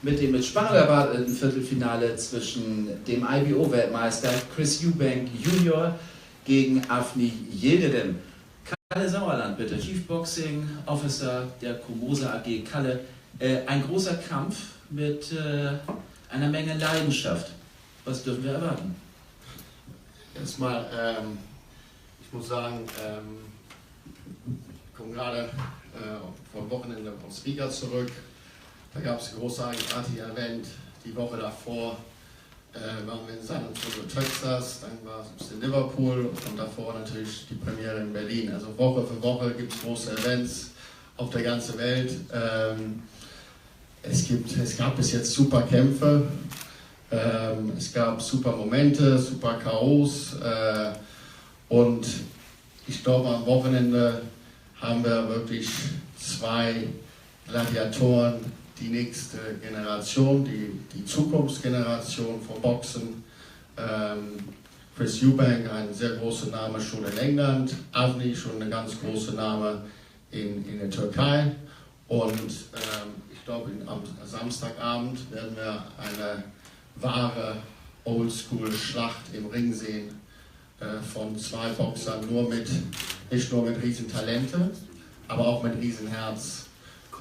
mit dem mit Spannung erwarteten Viertelfinale zwischen dem IBO-Weltmeister Chris EUBANK Junior gegen AVNI Yildirim. Kalle Sauerland, bitte, Chief Boxing Officer der Komosa AG. Kalle, ein großer Kampf mit einer Menge Leidenschaft. Was dürfen wir erwarten? Erstmal, ich muss sagen, ich komme gerade vom Wochenende aus Riga zurück. Da gab es ein großartiges Event. Die Woche davor waren wir in San Antonio, Texas, dann war es in Liverpool und davor natürlich die Premiere in Berlin. Also Woche für Woche gibt es große Events auf der ganzen Welt. Es gab bis jetzt super Kämpfe, es gab super Momente, super Chaos und ich glaube am Wochenende haben wir wirklich zwei Gladiatoren, die nächste Generation, die Zukunftsgeneration vom Boxen. Chris EUBANK, ein sehr großer Name schon in England, AVNI schon ein ganz großer Name in der Türkei und ich glaube am Samstagabend werden wir eine wahre Oldschool-Schlacht im Ring sehen von zwei Boxern, nicht nur mit Riesentalente, aber auch mit Riesenherz.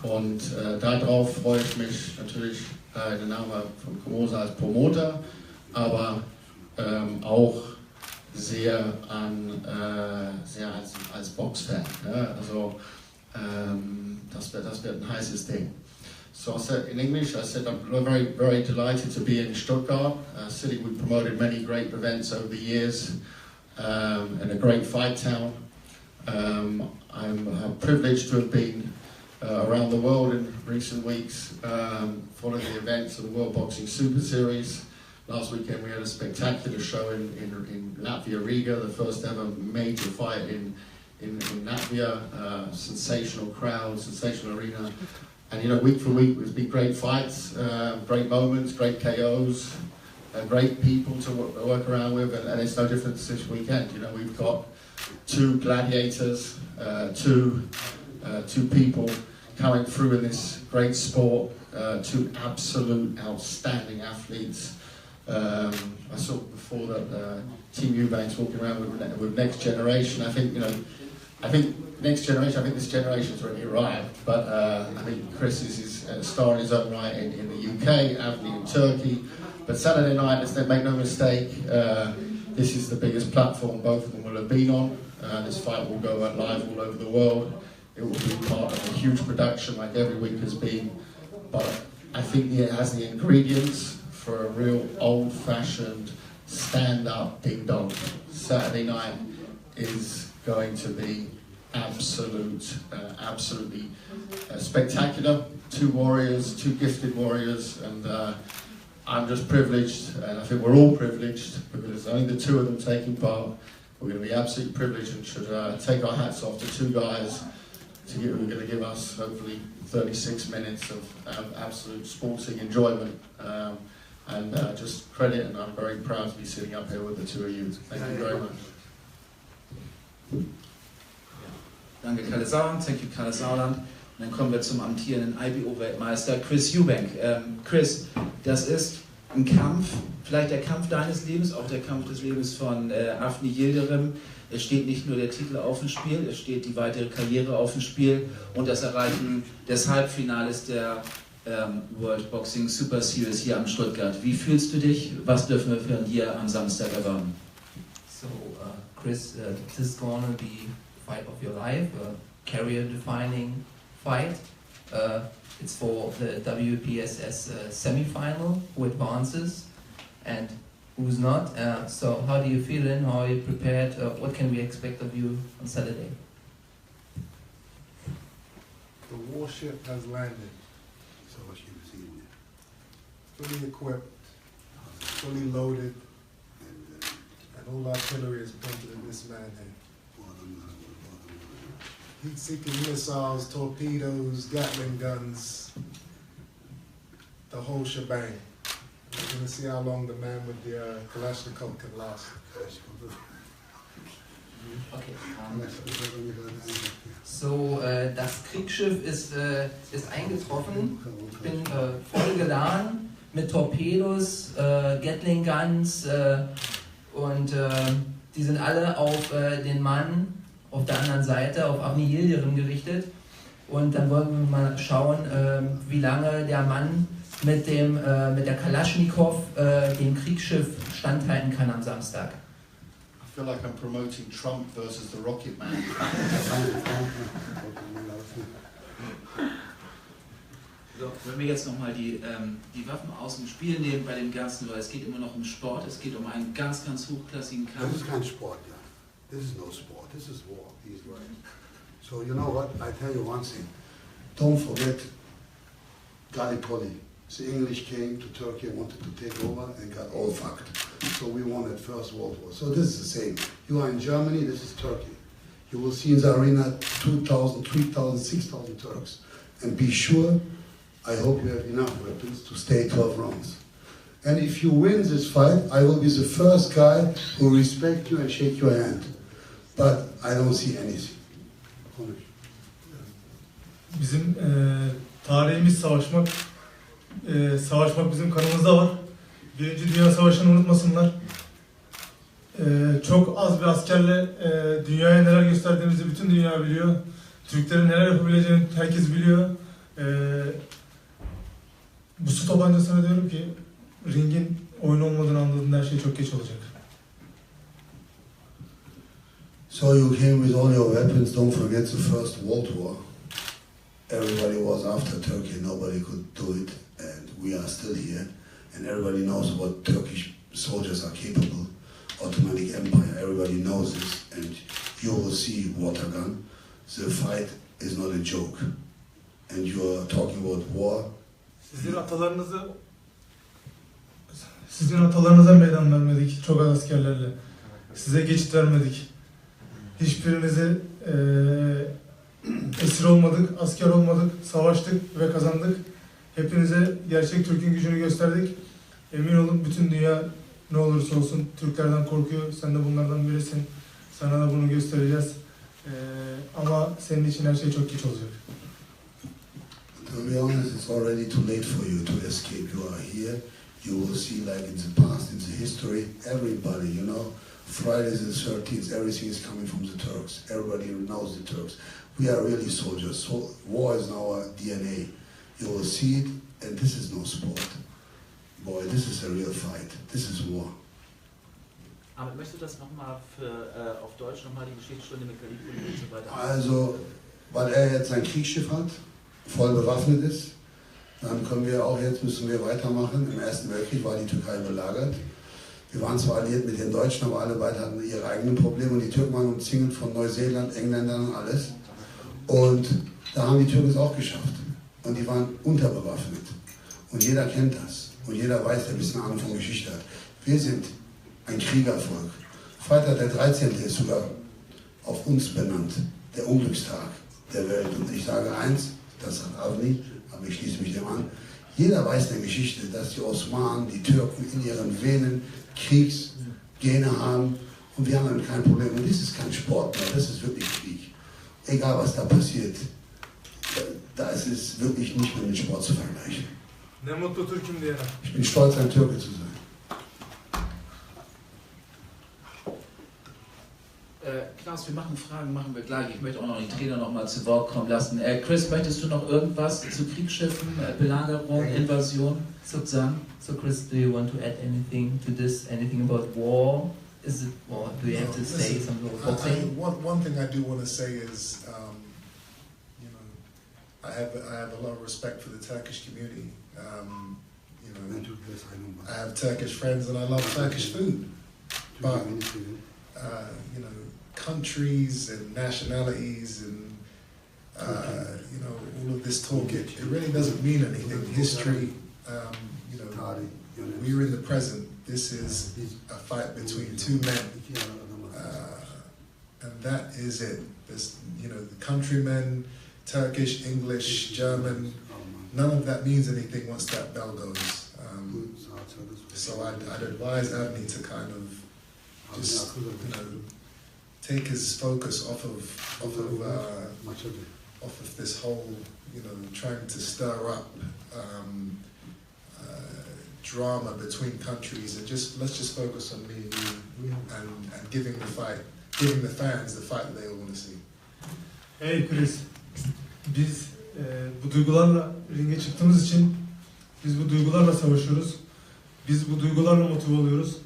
Und darauf freue ich mich natürlich, der Name von Komosa als Promoter, aber auch sehr als Boxfan. Ne? Also das wird ein heißes Ding. So I said in English, I said I'm very, very delighted to be in Stuttgart, a city we've promoted many great events over the years, and a great fight town. I'm privileged to have been around the world in recent weeks, following the events of the World Boxing Super Series. Last weekend we had a spectacular show in Latvia, Riga, the first ever major fight in Latvia, sensational crowd, sensational arena. And you know, week for week there's been great fights, great moments, great KOs, great people to work around with, and it's no different this weekend. You know, we've got two gladiators, two people coming through in this great sport, two absolute outstanding athletes. I saw before that Team EUBANK's walking around with next generation. I think next generation. I think this generation's already arrived. But I think Chris is a star in his own right in the UK, AVNI in Turkey. But Saturday night, let's make no mistake, this is the biggest platform both of them will have been on. This fight will go out live all over the world. It will be part of a huge production like every week has been. But I think it has the ingredients for a real old-fashioned stand-up ding-dong. Saturday night is going to be absolutely spectacular. Two warriors, two gifted warriors, and I'm just privileged, and I think we're all privileged because only the two of them taking part. We're going to be absolutely privileged and should take our hats off to two guys who are going to give us hopefully 36 minutes of absolute sporting enjoyment. And just credit, and I'm very proud to be sitting up here with the two of you. Thank you very much. Danke, Kalle Sauerland. Thank you, Kalle Sauerland. Und dann kommen wir zum amtierenden IBO-Weltmeister Chris EUBANK. Chris, das ist ein Kampf, vielleicht der Kampf deines Lebens, auch der Kampf des Lebens von AVNI Yildirim. Es steht nicht nur der Titel auf dem Spiel, es steht die weitere Karriere auf dem Spiel und das Erreichen des Halbfinales der World Boxing Super Series hier am Stuttgart. Wie fühlst du dich? Was dürfen wir von dir am Samstag erwarten? So, Chris, this is gonna be fight of your life, a career-defining fight. It's for the WPSS semi-final, who advances and who's not. So how do you feel in? How are you prepared? What can we expect of you on Saturday? The warship has landed. Fully equipped, fully loaded, and all artillery is pointed at this man here. Heat-seeking missiles, torpedoes, Gatling guns, the whole shebang. We're going to see how long the man with the Kalashnikov can last. Okay. So, das Kriegsschiff ist eingetroffen. Ich bin voll geladen mit Torpedos, Gatling Guns und die sind alle auf den Mann auf der anderen Seite, auf AVNI YILDIRIM gerichtet. Und dann wollen wir mal schauen, wie lange der Mann mit der Kalaschnikow dem Kriegsschiff standhalten kann am Samstag. I feel like I'm promoting Trump versus the Rocket Man. So, wenn wir jetzt nochmal die Waffen aus dem Spiel nehmen bei dem Ganzen, weil es geht immer noch um Sport, es geht um einen ganz, ganz hochklassigen Kampf. This is kein Sport, yeah. This is no sport, this is war, he's right. So you know what, I tell you one thing, don't forget Gallipoli. The English came to Turkey and wanted to take over and got all fucked. So we won at First World War. So this is the same. You are in Germany, this is Turkey. You will see in the arena 2,000, 3,000, 6,000 Turks. And be sure, I hope you have enough weapons to stay 12 rounds. And if you win this fight, I will be the first guy who respect you and shake your hand. But I don't see anything. Bizim tarihimiz savaşmak. Savaşmak bizim kanımızda var. Birinci Dünya Savaşı'nı unutmasınlar. Çok az bir askerle dünyaya neler gösterdiğimizi bütün dünya biliyor. Türklerin neler yapabileceğini herkes biliyor. Bu su tabancasına diyorum ki ringin oyun olmadığını anladığında her şey çok geç olacak. So you came with all your weapons, don't forget the First World War. Everybody was after Turkey, nobody could do it, and we are still here, and everybody knows what Turkish soldiers are capable. Ottoman Empire, everybody knows this, and you will see water gun. The fight is not a joke, and you are talking about war. Sizin atalarınıza meydan vermedik çok az askerlerle. Size geçit vermedik. Hiçbirinizi esir olmadık, asker olmadık, savaştık ve kazandık. Hepinize gerçek Türk'ün gücünü gösterdik. Emin olun bütün dünya ne olursa olsun Türklerden korkuyor. Sen de bunlardan birisin. Sana da bunu göstereceğiz. Ama senin için her şey çok geç olacak. To be honest, it's already too late for you to escape. You are here. You will see, like in the past, in the history, everybody, you know, Friday the 13th, everything is coming from the Turks. Everybody knows the Turks. We are really soldiers. So war is in our DNA. You will see it, and this is no sport. Boy, this is a real fight. This is war. Aber möchtest du das nochmal auf Deutsch nochmal die Geschichtsstunde mit Gallipoli und so weiter? Also, weil jetzt ein Kriegsschiff hat, voll bewaffnet ist, dann können wir auch jetzt, müssen wir weitermachen. Im Ersten Weltkrieg war die Türkei belagert. Wir waren zwar alliiert mit den Deutschen, aber alle beide hatten ihre eigenen Probleme und die Türken waren umzingelt von Neuseeland, Engländern und alles. Und da haben die Türken es auch geschafft. Und die waren unterbewaffnet. Und jeder kennt das. Und jeder weiß, der ein bisschen Ahnung von Geschichte hat. Wir sind ein Kriegervolk. Freitag der 13. ist sogar auf uns benannt. Der Unglückstag der Welt. Und ich sage eins, das hat AVNI, aber ich schließe mich dem an. Jeder weiß in der Geschichte, dass die Osmanen, die Türken in ihren Venen Kriegsgene haben. Und wir haben damit kein Problem. Und das ist kein Sport mehr, das ist wirklich Krieg. Egal was da passiert, da ist es wirklich nicht mehr mit Sport zu vergleichen. Ich bin stolz, ein Türke zu sein. Klaus, wir machen Fragen, machen wir gleich. Ich möchte auch noch die Trainer noch mal zu Wort kommen lassen. Chris, möchtest du noch irgendwas zu Kriegsschiffen, Belagerung, Invasion sagen? So Chris, do you want to add anything to this? Anything about war? Is it, or do you have to say something about boxing? One thing I do want to say is, you know, I have a lot of respect for the Turkish community. You know, I have Turkish friends and I love Turkish food. But you know, countries and nationalities and you know, all of this talk, it really doesn't mean anything. History, you know, we're in the present. This is a fight between two men, and that is it. This, you know, the countrymen, Turkish, English, German, none of that means anything once that bell goes. So I'd advise AVNI to kind of just, you know, take his focus off of this whole, you know, trying to stir up drama between countries, and let's just focus on me and you, and giving the fans the fight that they all want to see. Hey Chris, biz bu duygularla ringe çıktığımız için biz bu duygularla savaşıyoruz. Biz bu duygularla motive oluyoruz.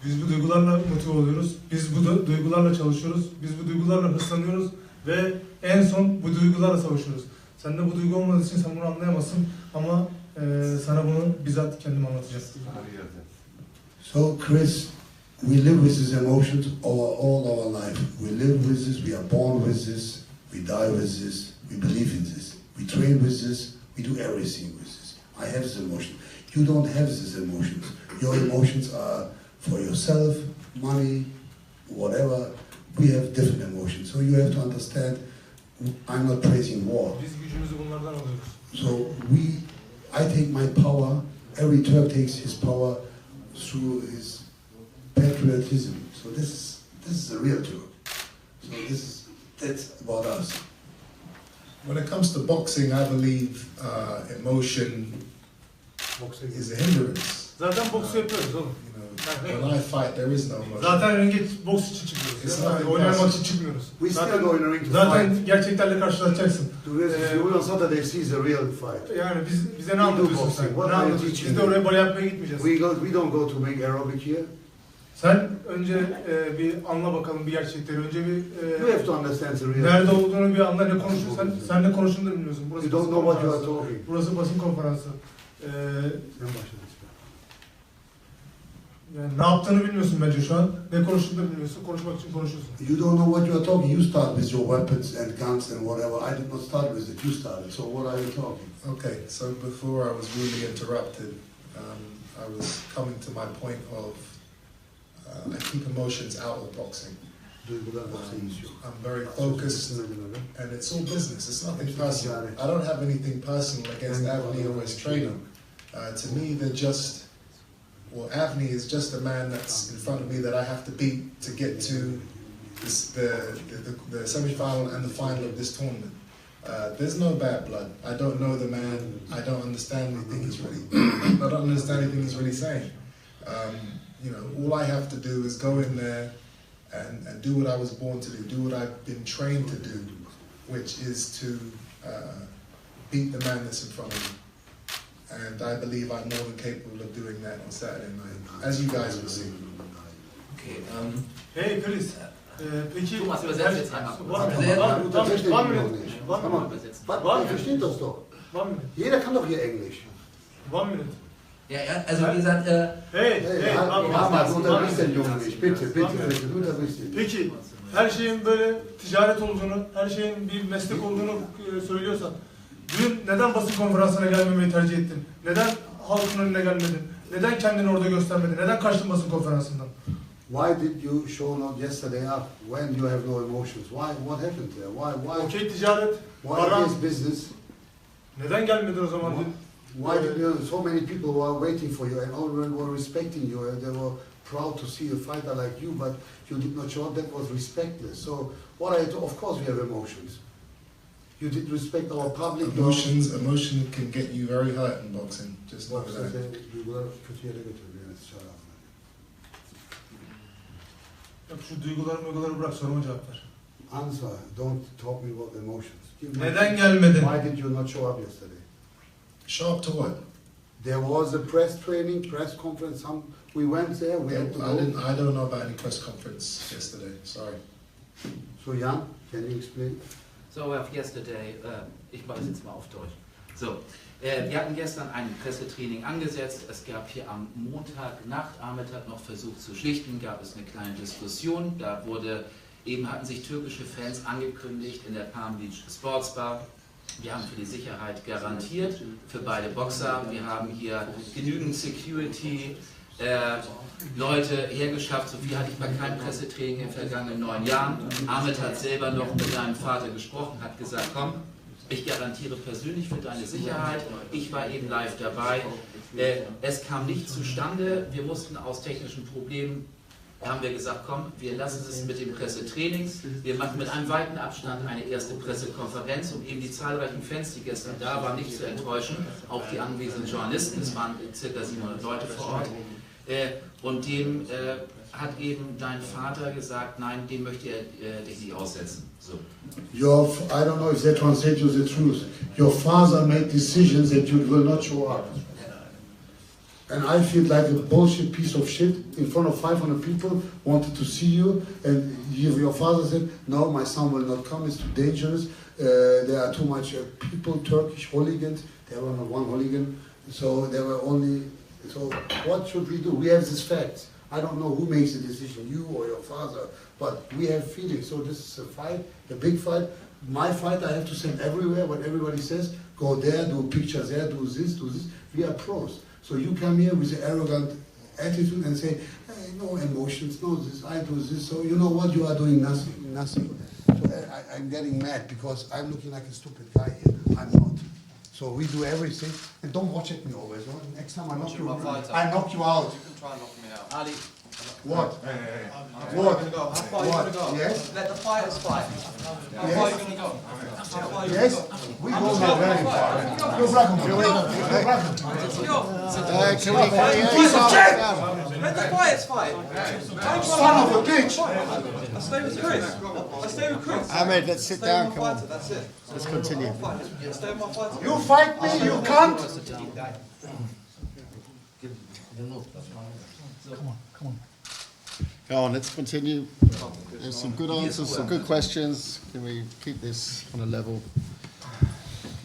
Biz bu duygularla motive oluyoruz. Biz bu duygularla çalışıyoruz. Biz bu duygularla hırslanıyoruz ve en son bu duygularla savaşıyoruz. Sen de bu duygu olmadığı için sen bunu anlayamazsın ama sana bunu bizzat kendim anlatacağım. So Chris, we live with these emotions all our life. We live with this, we are born with this, we die with this, we believe in this. We train with this, we do everything with this. I have this emotion. You don't have these emotions. Your emotions are for yourself, money, whatever. We have different emotions. So you have to understand, I'm not praising war. Biz gücümüzü bunlardan alıyoruz. So I take my power, every Turk takes his power through his patriotism. So this is the real Turk. So that's about us. When it comes to boxing, I believe emotion is a hindrance. Zaten boksu yapıyoruz oğlum. When I fight, there is no emotion. Zaten ringe boks için çıkıyoruz. Oynamak için çıkmıyoruz. We still go in the ring to Zaten fight. gerçeklerle karşılaşacaksın. You on Saturday sees the real fight. Yani bize ne anlatıyorsun sen? Ne anlatıyorsun? Biz de oraya bale yapmaya gitmeyeceğiz. We don't go to make aerobic here. Sen önce bir anla bakalım bir gerçekleri. Önce bir You have to understand the real. nerede olduğunu bir anla, ne konuşuyorsun. Sen ne konuştuğunu da bilmiyorsun. You don't know what you are talking. Burası basın konferansı. Yani ne yaptığını bilmiyorsun bence şu an. Ne konuştuğunu da bilmiyorsun. Konuşmak için konuşuyorsun. You don't know what you are talking. You start with your weapons and guns and whatever. I did not start with it. You started. So what are you talking? Okay, so before I was really interrupted, I was coming to my point of I keep emotions out of boxing. I'm very focused, and it's all business. It's nothing personal. I don't have anything personal against AVNI or his trainer. To me, AVNI is just a man that's in front of me that I have to beat to get to the semi-final and the final of this tournament. There's no bad blood. I don't know the man. I don't understand anything he's really saying. You know, all I have to do is go in there and do what I was born to do what I've been trained to do, which is to beat the man that's in front of me. And I believe I'm more than capable of doing that on Saturday night, as you guys will see. Okay, Hey Chris, peki... Thomas, übersetzt jetzt einmal. Man versteht das doch. Jeder kann doch hier Englisch. 1 minute. ja, also wie gesagt, Hey, du unterbrichst den Jungen nicht. Bitte, du unterbrichst ihn. Peki, her şeyin böyle ticaret olduğunu, her şeyin bir meslek olduğunu söylüyorsan, dün neden basın konferansına gelmemeyi tercih ettin? Neden halkın önüne gelmedin? Neden kendini orada göstermedin? Neden kaçtın basın konferansından? Why did you show not yesterday up when you have no emotions? What happened there? Why? Okey ticaret, Why para. is business? Neden gelmedin o zaman dün? Why did so many people were waiting for you and all were respecting you and they were proud to see a fighter like you, but you did not show up? That was respectless. So of course we have emotions. You did respect our public. Emotion can get you very hurt in boxing. Just know that. Şu duyguları bırak, soruma cevap ver. Answer. Don't talk me about emotions. Neden gelmedin? Why did you not show up yesterday? Show up to what? There was a press conference. We went there. We had to go. I don't know about any press conference yesterday. Sorry. So Jan, can you explain? So yesterday, ich mache es jetzt mal auf Deutsch. So, wir hatten gestern ein Pressetraining angesetzt. Es gab hier am Montagnacht, Ahmed hat noch versucht zu schlichten, gab es eine kleine Diskussion. Da hatten sich türkische Fans angekündigt in der Palm Beach Sports Bar. Wir haben für die Sicherheit garantiert, für beide Boxer. Wir haben hier genügend Security, Leute hergeschafft. So viel hatte ich bei keinem Pressetraining in den vergangenen 9 Jahren. Ahmed hat selber noch mit seinem Vater gesprochen, hat gesagt, komm, ich garantiere persönlich für deine Sicherheit. Ich war eben live dabei. Es kam nicht zustande. Wir mussten aus technischen Problemen haben wir gesagt, komm, wir lassen es mit den Pressetrainings, wir machen mit einem weiten Abstand eine erste Pressekonferenz, um eben die zahlreichen Fans, die gestern da waren, nicht zu enttäuschen, auch die anwesenden Journalisten, es waren ca. 700 Leute vor Ort, und dem hat eben dein Vater gesagt, nein, dem möchte er dich nicht aussetzen. So. I don't know if they translate you the truth. Your father made decisions that you will not show up. And I feel like a bullshit piece of shit in front of 500 people wanted to see you, and your father said, no, my son will not come, it's too dangerous, there are too much people, Turkish hooligans, there were not one hooligan, so there were only, so what should we do? We have these facts. I don't know who makes the decision, you or your father, but we have feelings, so this is a fight, a big fight. My fight I have to send everywhere, what everybody says, go there, do pictures there, do this, we are pros. So you come here with an arrogant attitude and say, hey, no emotions, no this, I do this. So you know what, you are doing nothing. So I'm getting mad because I'm looking like a stupid guy here. I'm not. So we do everything, and don't watch at me always. No? Next time I knock you out. I knock you out. You can try and knock me out. Ali, What? Hey. What? How far are you going to go? Yes? Let the fighters fight. How Yes? far are you going to go? How far are you Yes? going to go? We go not very far. You're welcome. You're welcome. Let the fighters fight. Son of a bitch! I stay with Chris. I stay with Chris. Ahmed, let's sit down, come on. That's it. Let's continue. I stay with my fighter. You fight me, you can't! Go on, let's continue. There's some good answers, some good questions. Can we keep this on a level?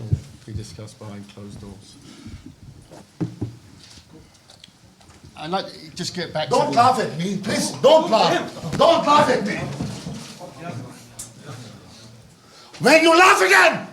Or be discussed behind closed doors. I'd like to just get back Don't to laugh at me, please, don't laugh. Don't laugh at me. When you laugh again,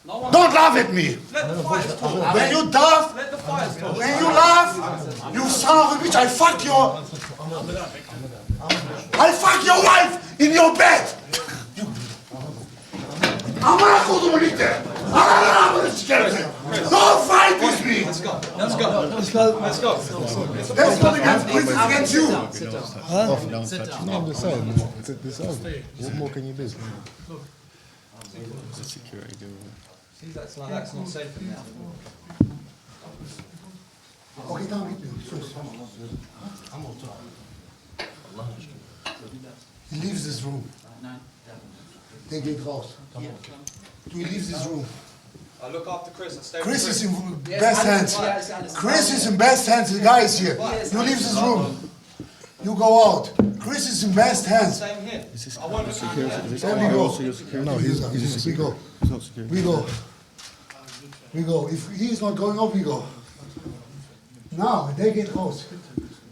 don't laugh at me. Let the fighters talk. When you laugh, Let the fighters talk. when you laugh, you son of a bitch, I fuck your wife in your bed. Amına kodumu gitti. Ananı sikerim. Don't fight with me. Let's go. Let's go. Let's go. Let's go. Let's go against Chris, it's against you. off now. No, I'm just saying, it's over. What more can you do? What's the security do with it? See, that's not safe in there. Okay, tamam gitmiyorum. Söz. He leaves this room. They get raus. He leaves this room. I look after Chris. I stay with Chris Chris. is in best hands. Chris is in best hands. The guy is here. You leave this room. You go out. Chris is in best hands. Same here. I won't look at you. There we go. No, he's We go. He's not security. We go. We go. If he's not going up, we go. Now, they get raus.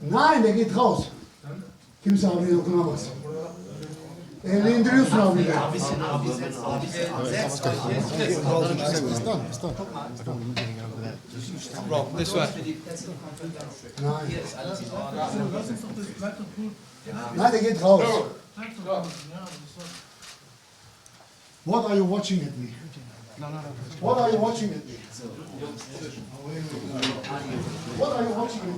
Nein, der geht raus. Kimse abiye dokunamaz. Elini indiriyorsun abiyle. It's done, it's done. I don't want you getting over that. Rob, this way. Nein. Nein, der geht raus. What are you watching at me? What are you watching at me? What are you watching at me?